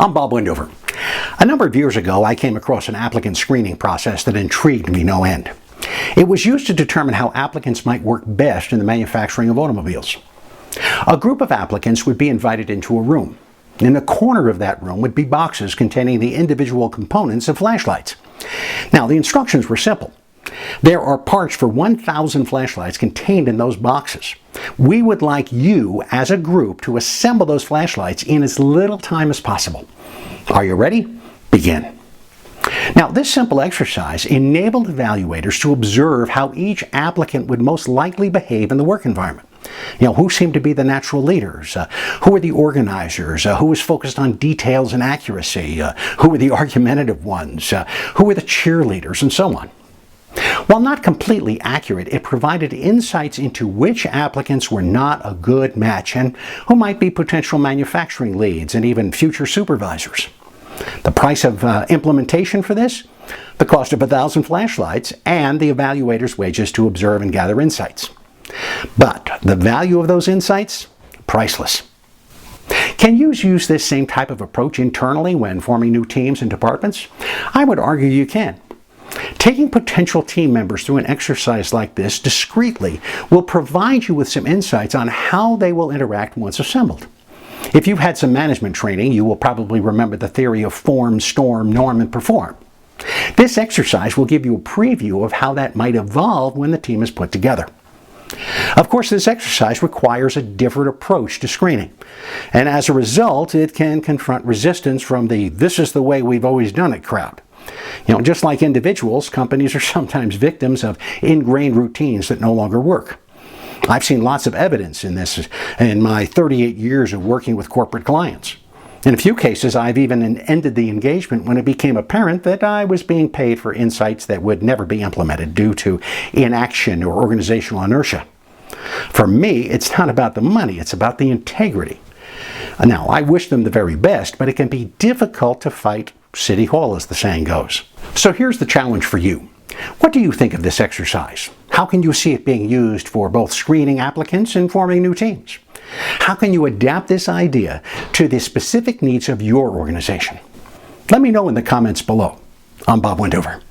I'm Bob Wendover. A number of years ago, I came across an applicant screening process that intrigued me no end. It was used to determine how applicants might work best in the manufacturing of automobiles. A group of applicants would be invited into a room. In the corner of that room would be boxes containing the individual components of flashlights. Now, the instructions were simple. There are parts for 1,000 flashlights contained in those boxes. We would like you, as a group, to assemble those flashlights in as little time as possible. Are you ready? Begin. Now, this simple exercise enabled evaluators to observe how each applicant would most likely behave in the work environment. Who seemed to be the natural leaders? Who were the organizers? Who was focused on details and accuracy? Who were the argumentative ones? Who were the cheerleaders? And so on. While not completely accurate, it provided insights into which applicants were not a good match and who might be potential manufacturing leads and even future supervisors. The price of implementation for this? The cost of 1,000 flashlights and the evaluator's wages to observe and gather insights. But the value of those insights? Priceless. Can you use this same type of approach internally when forming new teams and departments? I would argue you can. Taking potential team members through an exercise like this discreetly will provide you with some insights on how they will interact once assembled. If you've had some management training, you will probably remember the theory of form, storm, norm, and perform. This exercise will give you a preview of how that might evolve when the team is put together. Of course, this exercise requires a different approach to screening, and as a result, it can confront resistance from the "this is the way we've always done it" crowd. Just like individuals, companies are sometimes victims of ingrained routines that no longer work. I've seen lots of evidence in this in my 38 years of working with corporate clients. In a few cases, I've even ended the engagement when it became apparent that I was being paid for insights that would never be implemented due to inaction or organizational inertia. For me, it's not about the money, it's about the integrity. Now, I wish them the very best, but it can be difficult to fight City Hall, as the saying goes. So here's the challenge for you. What do you think of this exercise? How can you see it being used for both screening applicants and forming new teams? How can you adapt this idea to the specific needs of your organization? Let me know in the comments below. I'm Bob Wendover.